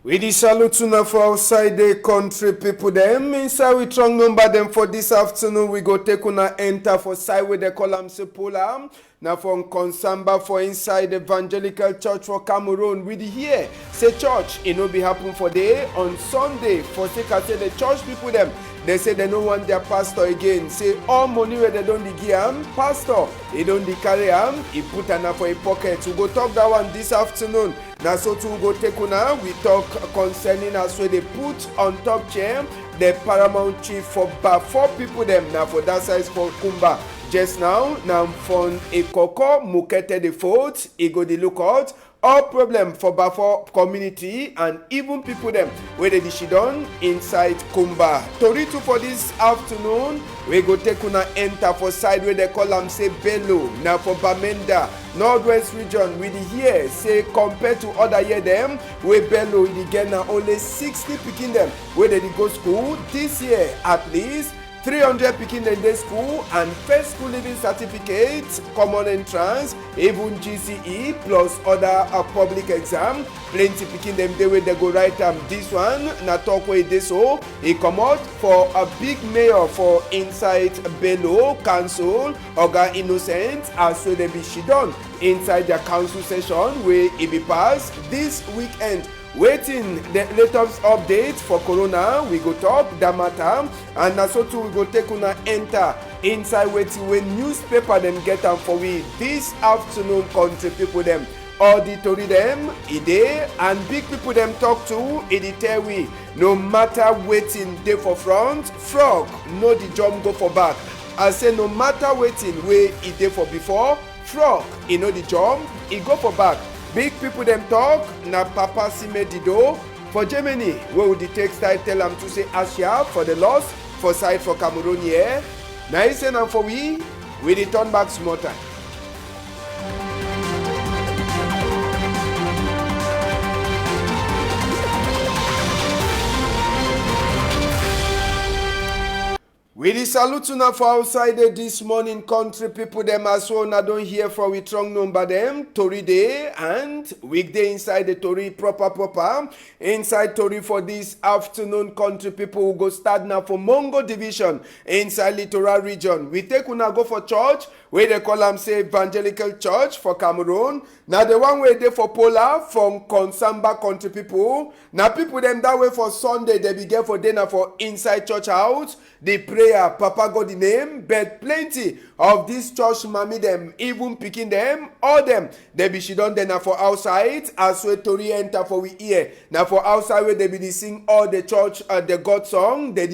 We dey salute una for outside the country people dem. Inside we strong number them for this afternoon. We go take una enter for side where they call am Sepola. Now from Konsamba for inside Evangelical Church for Cameroon. We dey hear say church e no be happen for day on Sunday. For sake I say the church people them. They say they no want their pastor again. Say all money where they don't dey give am, pastor he don't dey carry am, he put am for a pocket. We go talk that one this afternoon. Now so too we go take una. We talk concerning as where they put on top chair the paramount chief for four people them. Now for that size for Kumba. Just now from a Koko Mukete the fourth, he go the lookout. All problem for Bafo community and even people them where they shidon inside Kumba. Toritu for this afternoon, we go take una enter for side where they call them say Bello. Now for Bamenda, Northwest region, we hear say compared to other year them, where Bello we get now only 60 picking them where they go school. This year at least 300 picking in the school and first school living certificates, common entrance, even GCE plus other public exam. Plenty picking them the way they go write this one. Na talk way this so he come out for a big mayor for inside Bello Council, Oga Innocent, as so they be she done inside their council session where it be passed this weekend. Waiting the latest update for Corona, we go talk that matter, and na so too we go take una enter inside waiting when newspaper them get am for we this afternoon. Country people them auditory them e dey and big people them talk to e dey tell we no matter waiting dey for front, frog no the jump go for back. I say no matter waiting where e dey for before, frog e no the jump e go for back. Big people them talk na Papa Simedido for Germany where would the textile tell them to say Asia for the loss for side for Cameroon here. Now he say now for we return back small time. We dey salute una for outside this morning, country people them as well. Now don't hear from we strong number them Tori day and weekday inside the Tori proper inside Tori for this afternoon. Country people will go start now for Mongo division inside Littoral region. We take una go for church where they call them say Evangelical Church for Cameroon. Now the one way they for Pola from Konsamba country people. Now people them that way for Sunday they be get for dinner for inside church house. They prayer Papa God the name, but plenty of this church mommy them even picking them all them they be she done then for outside as we Tori enter for we ear. Now for outside where they be sing all the church the God song they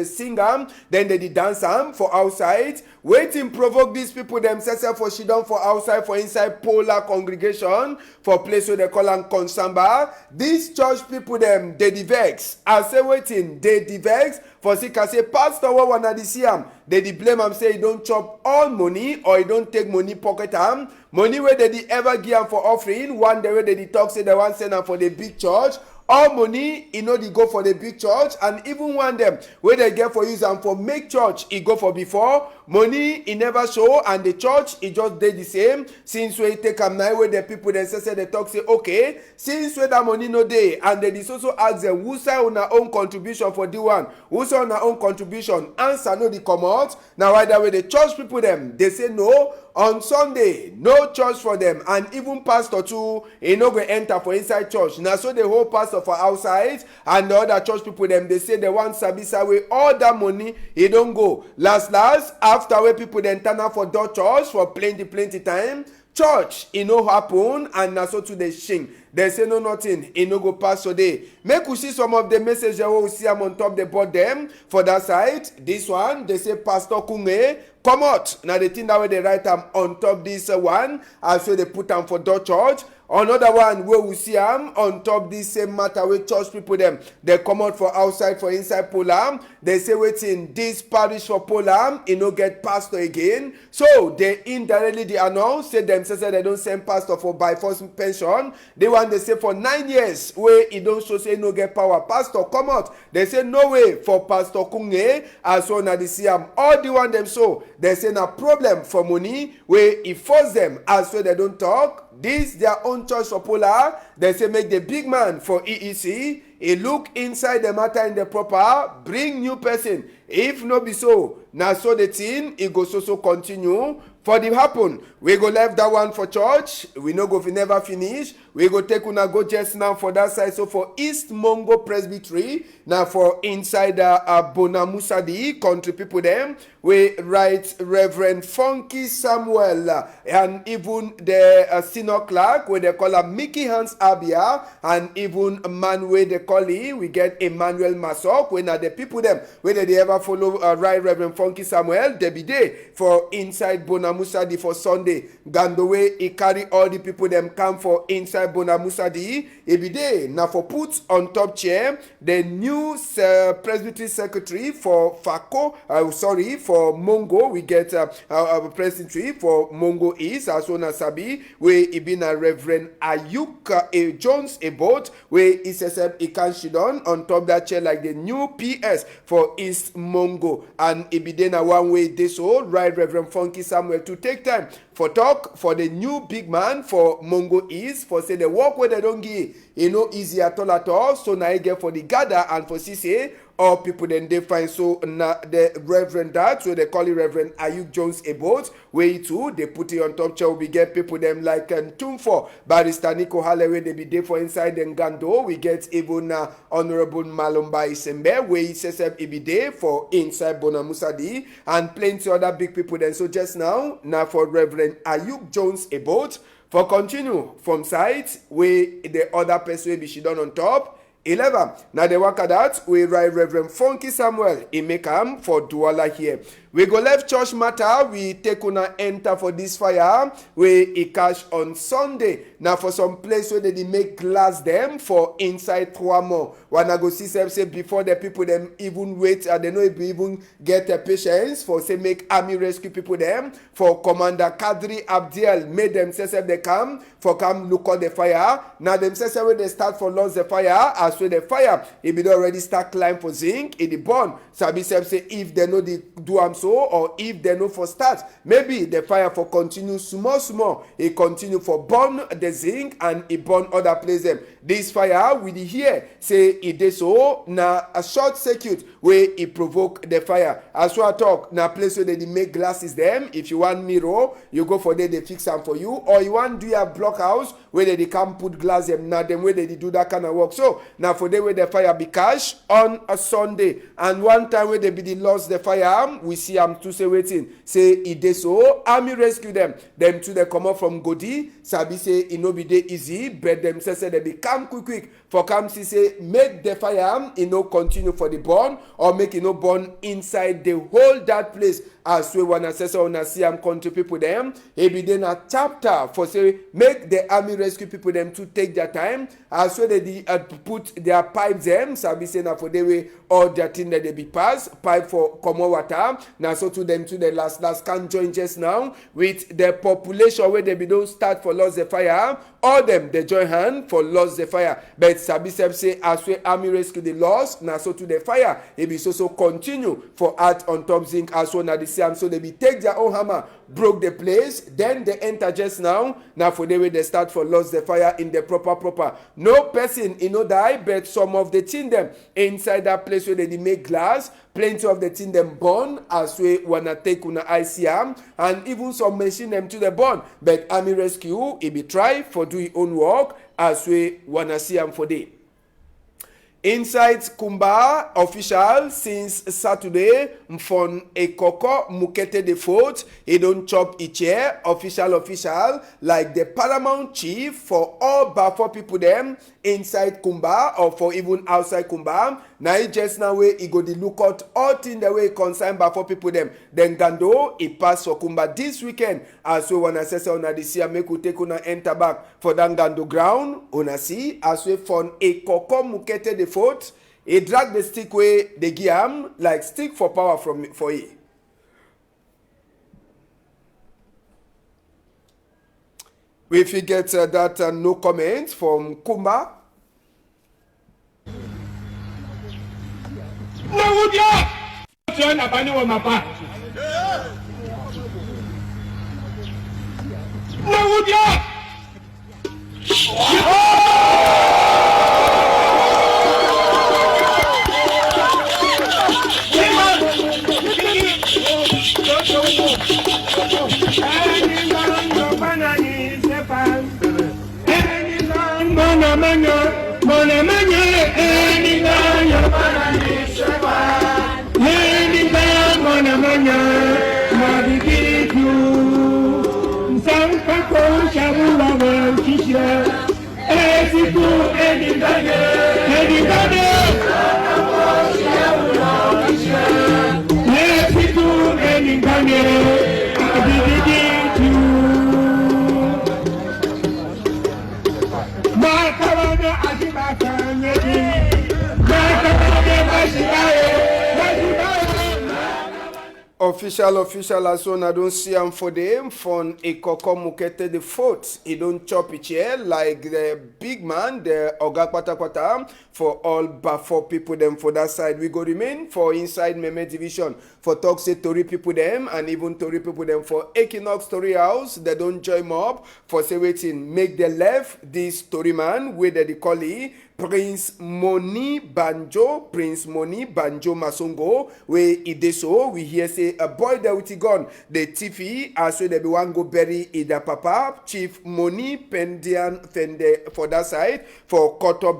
sing them then they dance them for outside. Waiting provoke these people themselves for she done for outside for inside Polar congregation for place where they call them Konsamba. These church people them they vex. I say waiting they vex for sick I say pastor what wanna see am. They blame am say he don't chop all money or he don't take money pocket am. Money where they ever give am for offering. One day where they talk say they want send am for the big church. All money, e no dey go for the big church, and even one them where they get for use and for make church, e go for before. Money, e never show, and the church, e just dey the same. Since we take am now, where the people they say they talk say okay, since where that money no dey, and they also ask them who say on our own contribution for the one, who say on our own contribution, answer no dey come out. Now either way the church people them they say no. On Sunday, no church for them, and even pastor too, he no go enter for inside church. Now so the whole pastor for outside, and the other church people them they say they want Sabisa way all that money he don't go. Last after where people then turn out for door church for plenty time. Church, it no happen, and na so to the shing. They say no nothing, it no go pass today. Make we see some of the messages we see am on top the board them for that side. This one, they say Pastor Kunge, come out. Now the thing that way they write am on top this one, as so they put am for door church. Another one where we see am on top this same matter with church people them they come out for outside for inside Polam. They say waiting this parish for Polam it no get pastor again. So they indirectly they announce say them say they don't send pastor for by force pension. They want they say for 9 years where he don't show say no get power. Pastor come out. They say no way for Pastor Kunge as well as the CM. All the one them so they say na problem for money where he force them as well they don't talk. This their own choice for Polar. They say make the big man for EEC. He look inside the matter in the proper. Bring new person. If no be so, now so the thing it go so continue. For the happen, we go left that one for church. We no go never finish. We go take una go just now for that side. So for East Mongo Presbytery, now for inside Bonamusadi country people them, we write Reverend Funky Samuel and even the senior clerk where they call her Mickey Hans Abia and even a man where they call him, we get Emmanuel Masok when are the people them whether they ever follow right Reverend Funky Samuel, they be there for inside Bonamusadi for Sunday. Gandowe he carry all the people them come for inside Bonamusadi. He be there now for put on top chair the new Presbytery secretary for Fako. For Mongo we get presbytery for Mongo East as well as Sabi where he been a Reverend Ayuk Jones about where he says he can shidon on top that chair like the new PS for East Mongo and he be then a one way this all right Reverend Funky Samuel to take time for talk for the new big man for Mongo East for say the work where they don't give easy at all so now I get for the gather and for CCA all people then they find so na the Reverend that so they call it Reverend Ayuk Jones about way too they put it on top chair we get people them like Tumfo Barrister Nico Halloway they be there for inside the Ngando we get even Honorable Malumba Isembe where he says he be there for inside Bonamusadi and plenty other big people then so just now for Reverend Ayuk Jones about for continue from side where the other person will be she done on top 11. Now the work that we write Reverend Funky Samuel in Mekam for Douala here. We go left church matter. We take una enter for this fire. We cash on Sunday. Now for some place where they make glass them for inside 3 more. Wanna go see say before the people them even wait. They know if even get the patience for say make army rescue people them for Commander Kadri Abdiel made them say they come look at the fire. Now them say when they start for lose the fire as well the fire it be already start climb for zinc in the burn. Sabi say if they know the do am so or if they know for start maybe the fire for continue small it continue for burn the zinc and it burn other places. This fire we hear say it is so na a short circuit where it provoke the fire as well talk na place where they make glasses them if you want mirror you go for there they fix them for you or you want do a blockhouse where they can put glass them now them where they do that kind of work so now for the way the fire be cash on a Sunday and one time where they be lost the fire we see them to say waiting say it is so army rescue them to they come up from Godi sabi say it no be dey easy but them say they be come quick for come see say make the fire continue for the burn or make it no burn inside the whole that place as we wanna say so wanna see country people them it be then a chapter for say make the army rescue people them to take their time as well they put their pipes them sabi say na for the way all their thing that they be pass pipe for common water now so to them to the last can join just now with the population where they be don't start for lost the fire all them they join hand for lost the fire but sabi say as we army rescue the lost now so to the fire it be so continue for art on top zinc as well na the same so they be take their own hammer broke the place then they enter just now for the way they start for lost the fire in the proper no person die but some of the thing them inside that place where they make glass plenty of the thing them burn as we wanna take una ICM and even some machine them to the burn but army rescue it be try for do his own work as we wanna see them for day. Inside Kumba official since Saturday Mfon Ekoko Mukete de Faute he don't chop each chair official like the paramount chief for all Bafo people them inside Kumba or for even outside Kumba now he just now way he go the look out all thing the way concerned Bafo people them then Gando he pass for Kumba this weekend as we wanna say on this year make we take una enter back for that Gando ground una see as we Fon Ekoko Mukete de Faute he drag the stick way they give him like stick for power for it. If you get that no comment from Kumba. Official as one I don't see him for them from Ikoko Mukete the fourth. He don't chop it here like the big man, the Oga Kwata for all but for people them for that side. We go remain for inside Meme division for talk say Tori people them and even Tori people them for Equinox Story House. They don't join up for say waiting make the left this Story man with the call Prince Moni Banjo Masongo, where Ideso, we hear say a boy there with a gun, the TV, as well they be one go bury Ida Papa, Chief Moni Pendian Fende for that side, for Cotton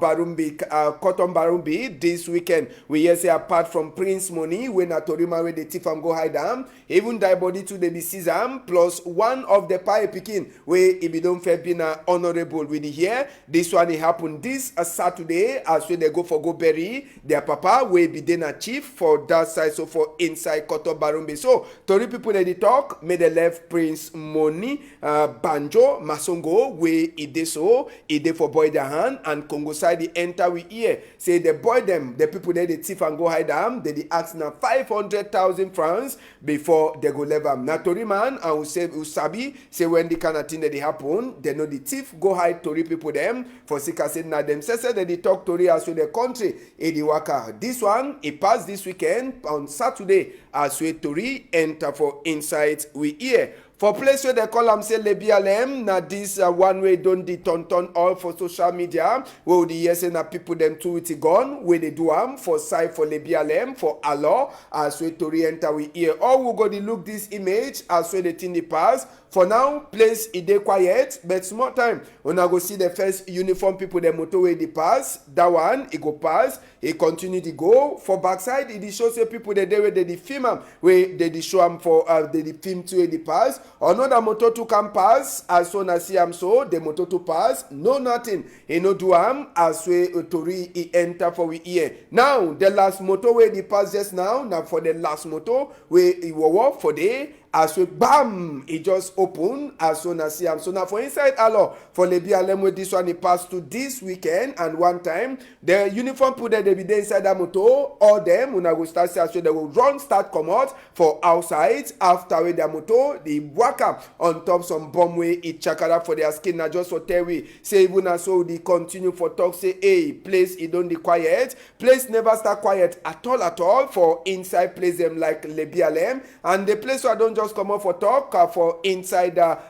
Barumbi this weekend. We hear say apart from Prince Moni, when a Torima where the thief am go hide am, even die body to the be Sisam, plus one of the pie picking, where it be don't fair being honorable with the here. This one it happened this Saturday as when they go for go bury their papa will be then a chief for that side, so for inside Koto Barumbi. So Tori people they talk made the left Prince Moni Banjo Masongo where ide for boy their hand and Congo side the enter we hear say the boy them the people they thief and go hide them they ask now 500,000 francs before they go leave them. Now Tori man and Usabi say when the kind of thing that they happen they know the thief go hide Tori people them for sika say na them say they talk Tori as with the country Ediwaka. This one it passed this weekend on Saturday as we Tori enter for insight we hear. For place where they call am say Lebialem, na this one way don't the turn all for social media. Where the yes na people them too with gun where they do am for side for Lebialem for Allah as we Tori enter we hear. All we go to look this image as we the thing the pass. For now, place it dey quiet, but small time. When I go see the first uniform people, the motorway they pass, that one, it go pass, it continue to go. For backside, it shows say people they where they film am, where they show am for they film to the pass. Another motor to come pass, as soon as see am so, the motor to pass, no nothing. He no do am, as we Tori he enter for we here. Now, the last motorway they pass just now for the last motor, where he will for the as we bam, it just open as soon as see am. So now for inside Allah for Lebialem with this one it passed to this weekend and one time the uniform put that they be there inside that motor all them when I go start say so they will run start come out for outside after with their motor they work up on top some bomb way it chakara for their skin now just for tell we say even as so they continue for talk say hey place it don't be quiet place never start quiet at all for inside place them like Lebialem and the place where I don't just come up for talk for inside Koto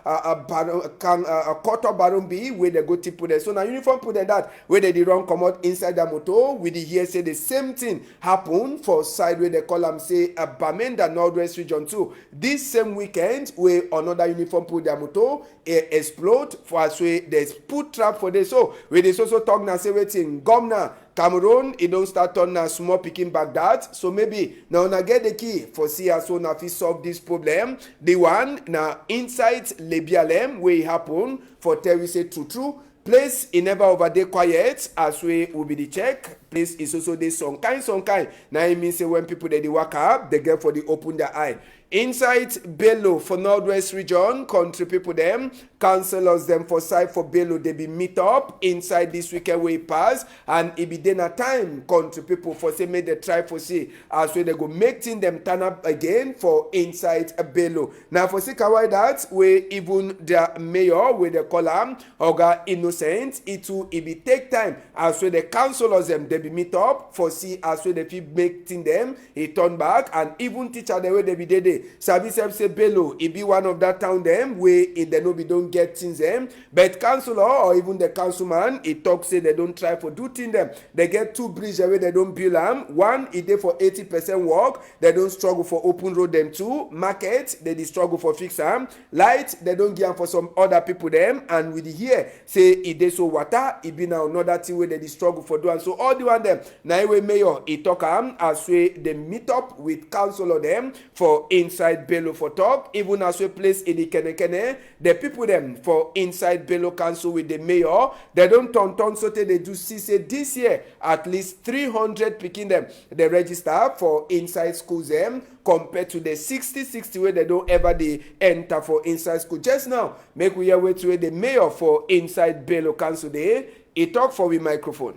Barumbi where they go to put it. So now uniform put that where they run come out inside the motor with the here say the same thing happen for side where they call them say Bamenda Northwest region too. This same weekend where another uniform put their motor explode for as way they put trap for this. So where they also talk now say waiting Gomna Cameroon, it don't start on a small picking back that. So maybe now na get the key for see as soon as we solve this problem. The one now inside Lebialem where it happen for tell we say true. Place it never over there quiet as we will be the check. Place is also there some kind. Now it means say when people they work up, they get for the open their eye. Inside Bello for Northwest region, country people them councillors them for side for Bello, they be meet up inside this weekend way pass, and it be dinner time country people for say make they try for see as well they go make thing them turn up again for inside a Bello. Now for see why that way even the mayor with the column Oga Innocent it be take time as well the councillors them they be meet up for see as well they fit make thing them he turn back, and even teacher the way they be there sabi say Bello it be one of that town them where it they no be don't get things them, but councillor or even the councilman it talk say they don't try for do thing them. They get two bridge where they don't build them. One it dey for 80% work, they don't struggle for open road them. Two market they struggle for fix them. Light they don't give them for some other people them, and with the here say it dey so water it be now another thing where they struggle for do, and so all the one them now way mayor it talk as way they meet up with councillor them for inside Bello for talk, even as we place in the kene the people them for inside Bello council with the mayor they don't turn so they do see say this year at least 300 picking them they register for inside schools them compared to the 60 where they don't ever they enter for inside school. Just now make we hear wait to the mayor for inside Bello council there he talk for with microphone.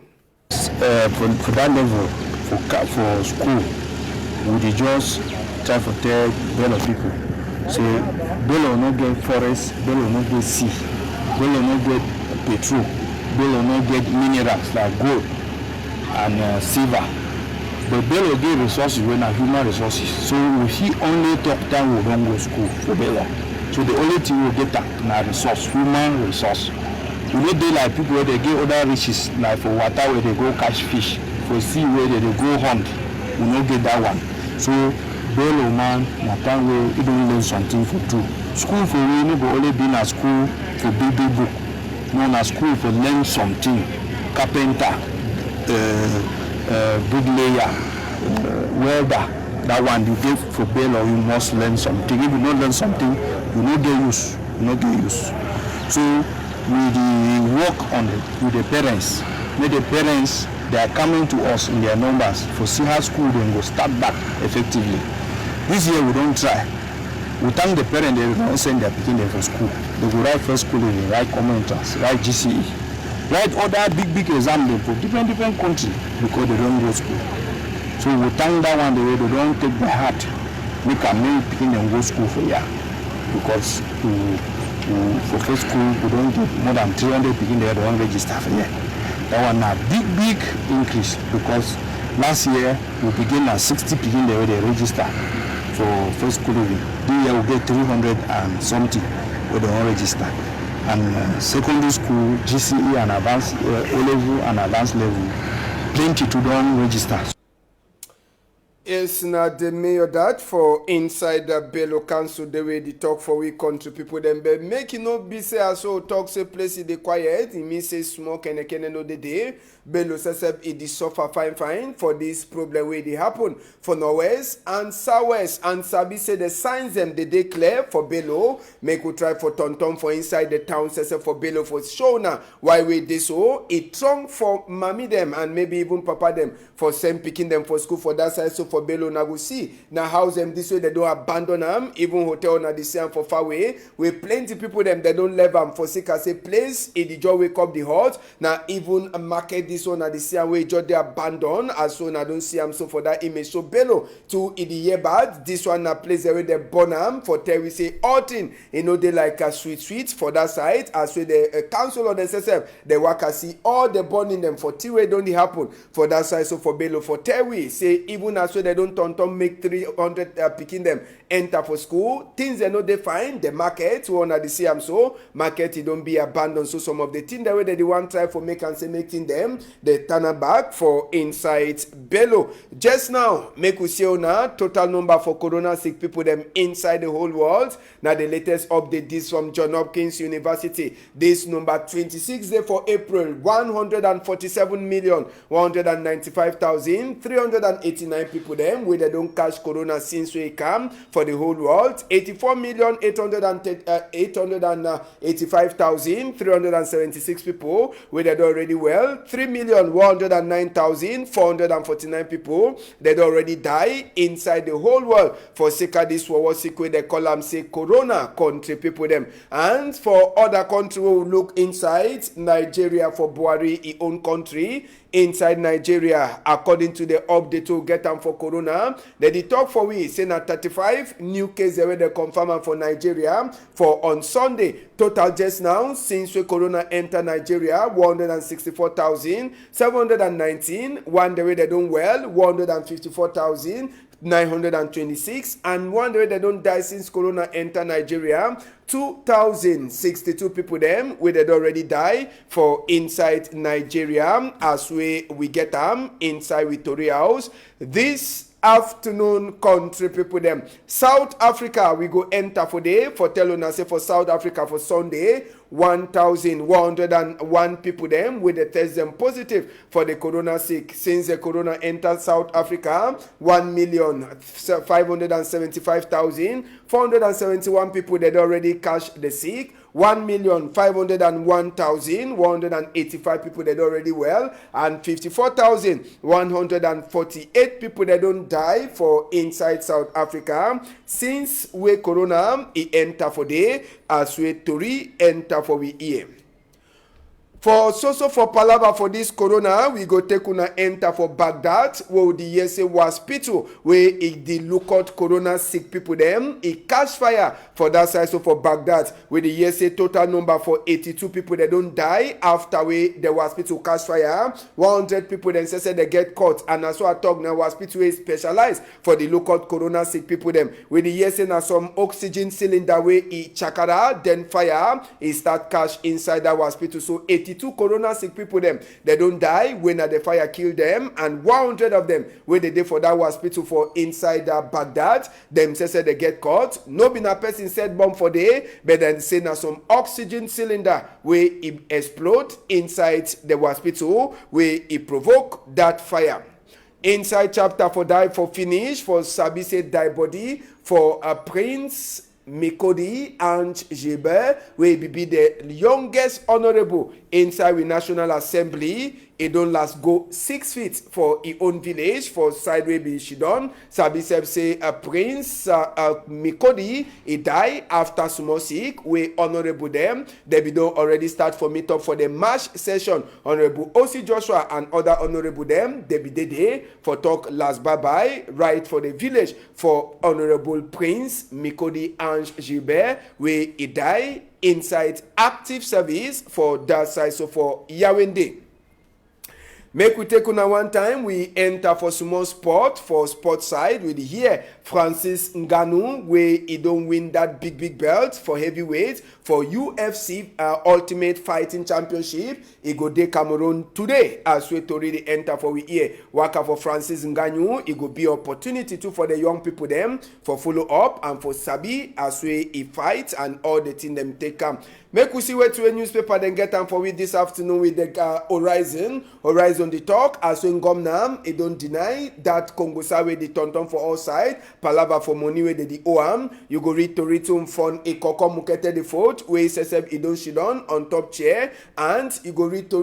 For that level for school we just try for tell Bello people say Bello no get forest, Bello no get sea, Bello no get petrol, Bello no get minerals like gold and silver, but Bello get resources when are human resources. So if he only talk time we don't go school for Bello, so the only thing we get na resource, human resource. We no dey like people where they get other riches like for water where they go catch fish, for sea where they go hunt. We no get that one. So Bello man na time where he don't learn something for two. School for we no go only be na school for big book. No na school for learn something. Carpenter, bricklayer, welder. That one you get for Bello you must learn something. If you not learn something, you no get use. You no get use. So we work on it with the parents. Make the parents they are coming to us in their numbers for see how school then go start back effectively. This year we don't try. We thank the parents they don't send their picking there for school. They go write first school in write common entrance, write GCE, write other big exam them for different country because they don't go school. So we thank that one the way they don't take by heart. Make a main picking them go school for year because for first school we don't get more than 300 picking there they don't register for year. That one a big increase because last year we begin at 60 picking there they register for first school living. This year we get 300 and something where they don't register. And secondary school, GCE and advanced O-level and advanced level, plenty to don't register. It's not the mayor that for inside the Bello council the way they talk for we country people them but make it not be say as so talk say place it dey quiet it means say smoke and no the day Bello says it is suffer fine for this problem where they happen for northwest and southwest, and sabi say the signs them they declare for Bello make we try for tonton for inside the town says for Bello for show now why we this so it strong for mommy them and maybe even papa them for send picking them for school for that side. So for Bello na go see na house them this way they don't abandon them, even hotel na the same for far away with plenty people them they don't leave them for sick as a place it the joy wake up the hot now even a market this one at the same way just they abandon as soon I don't see them so for that image. So Bello to in the year bad this one na place where they burn them for tell we say all thing you know they like a sweet for that side as well the council of themselves they work as see all the burning them for till way don't happen for that side. So for Bello for tell we say even as well they don't turn make 300 picking them enter for school things they know they find the market one at the same so market it don't be abandoned. So some of the things that way they want try for make and say making them they turn back for inside Bello. Just now make we see now total number for corona sick people them inside the whole world. Now the latest update this from John Hopkins University, this number 26 day for April 147,195,389 people them where they don't catch corona since we come for for the whole world. 84,885,376 people were dead already well. 3,109,449 people that already die inside the whole world for sake of this war sick way they call them say corona country people them. And for other country we will look inside Nigeria for Buhari, his own country. Inside Nigeria, according to the update to get them for corona, they talk for we say na 35 new cases where they confirm for Nigeria for on Sunday. Total just now since we corona enter Nigeria 164,719. One day they don't well 154,926, and one day they don't die since corona enter Nigeria 2,062 people them we did already die for inside Nigeria as we get them inside Victoria House this afternoon. Country people them South Africa we go enter for day for tell una say for South Africa for Sunday 1,101 people them with the test them positive for the corona sick since the corona entered South Africa. 1,575,471 people that already catch the sick. 1,501,185 people that already well, and 54,148 people that don't die for inside South Africa since we corona enter for day as we Tori enter for we here. For Palava for this corona, we go take una enter for Baghdad, where the USA hospital, where the lookout corona sick people them, it catch fire for that side. So for Baghdad, where the USA total number for 82 people that don't die after the hospital catch fire. 100 people then say they get caught, and as I talk now, hospital is specialized for the lookout corona sick people them. Where the USA na some oxygen cylinder where it chakara, then fire, it start catch inside that hospital. So 82 corona sick people them they don't die when the fire kill them, and 100 of them where they did for that hospital for inside Baghdad them say they get caught. No be na person said bomb for day, but then say na some oxygen cylinder where it explode inside the hospital where it provoke that fire. Inside chapter for die for finish for Sabi said die body for a Prince Mikodi Ange Gilbert, where be the youngest honorable inside the National Assembly. It don't last go 6 feet for his own village for sideway be Shidon. Sabi say a Prince Mikodi he die after small sick. We honorable them. They be don't already start for meet up for the March session. Honorable O.C. Joshua and other honorable them. They be there for talk last bye right for the village for Honorable Prince Mikodi Ange Gilbert, where he die inside active service for that side. So for Yawende. Make we take una one time, we enter for small sport, for sport side, with here Francis Ngannou, where he don't win that big belt for heavyweight, for UFC Ultimate Fighting Championship. He go dey Cameroon today, as we already enter for we here. Waka for Francis Ngannou, it go be opportunity too for the young people them, for follow up, and for Sabi, as we he fight, and all the thing them take come. Make we see where to a newspaper then get them for we this afternoon with the Horizon the talk. As when Gomnam, it don't deny that Congo Sawe the tonton for all side. Palava for money where the OAM. You go read to return fund a koko mukete the vote where Seseb Idon Shidon on top chair, and you go read to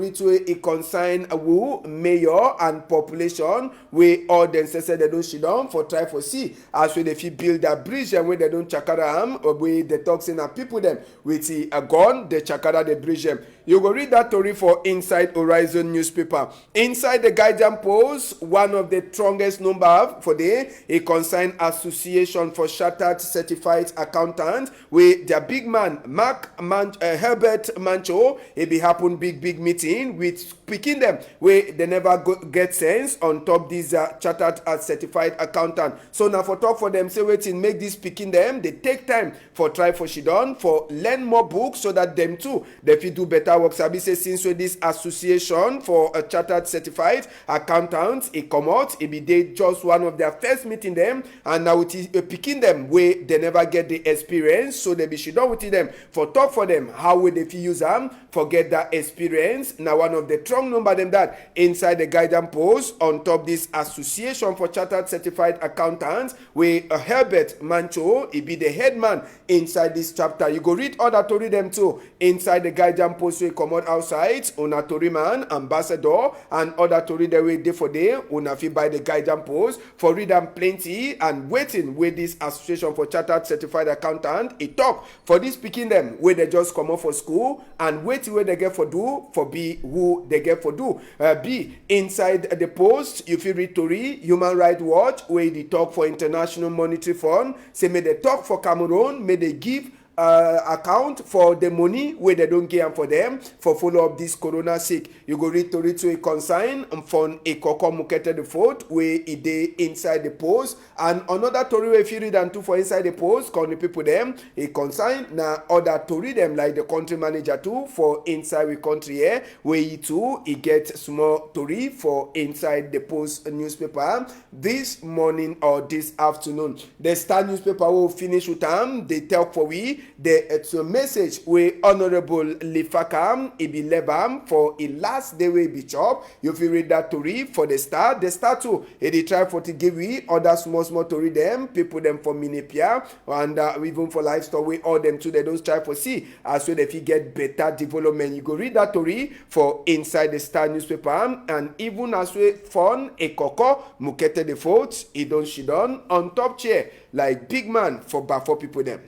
a consign a woo mayor and population where all them Seseb they don't Shidon for try for see as where they feel build a bridge and where they don't chakara or where the talks in a people them with the the chakara the bridge. You go read that story for Inside Horizon newspaper. Inside the Guardian Post, one of the strongest number for the a concerned association for chartered certified accountants, where their big man Herbert Mancho, it be happen big meeting with picking them where they never get sense on top these chartered certified accountant. So now for talk for them say waiting make this picking them, they take time for try for Shidon for learn more books so that them too they fit do better work. Sabi say since with this association for a chartered certified accountants e come out, e be dey just one of their first meeting them, and now it is picking them where they never get the experience, so they be sit down with them for talk for them how will they fit use them for get that experience. Now one of the strong number them that inside the guidance post on top this association for chartered certified accountants where Herbert Mancho he be the head man inside this chapter. You go read other tori them too inside the guidance post wey come out outside. Una tori man, ambassador, and other tori the way day for day. Una fit buy the guidance post for read them plenty and waiting with this association for chartered certified accountant. It talk for this picking them where they just come out for school and waiting where they get for do for be who they get for do. Be inside the post you feel read tori Human Rights Watch where they talk for International Monetary Fund. Say may they talk for Cameroon, may they give account for the money where they don't get for them for follow up this corona sick. You go read tori to a consign from a Ekoko Mukete the fourth where it dey inside the post, and another tori where if you read and two for inside the post call the people them a consign na other tori them like the country manager too for inside the country here where he too he get small tori for inside the post newspaper this morning or this afternoon. The Star newspaper will finish with them. They tell for we it's a message where Honorable Lifakam Ibi Lebam for a last day way be chop. You feel read that tori for the Star. The Star too, they try for to give we other small tori them, people them for Minipia and even for livestock we all them too. They don't try for see as well if you get better development. You go read that tori for inside the Star newspaper, and even as we fun Ekoko Mukete the fourth, he don't she done on top chair like big man for Bafo people them.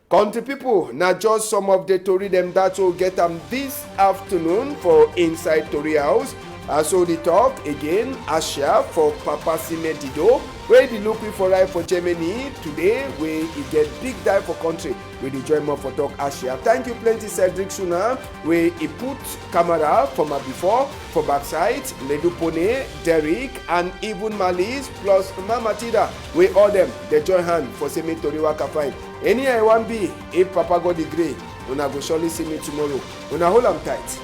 Country people, not just some of the tori them that will get them this afternoon for inside Tori House. So the talk again, Asia for Papa Simetido, where the looking for life for Germany today, where he get big dive for country. With the join more for talk Asia. Thank you plenty Cedric Shuna, where he put camera from before for backside, Ledu Pone, Derek, and even Malis plus Mama Tida, where all them they join hand for semi Tori Waka fine. Any I want be if Papa God the grade, una go surely see me tomorrow. Una hold am tight.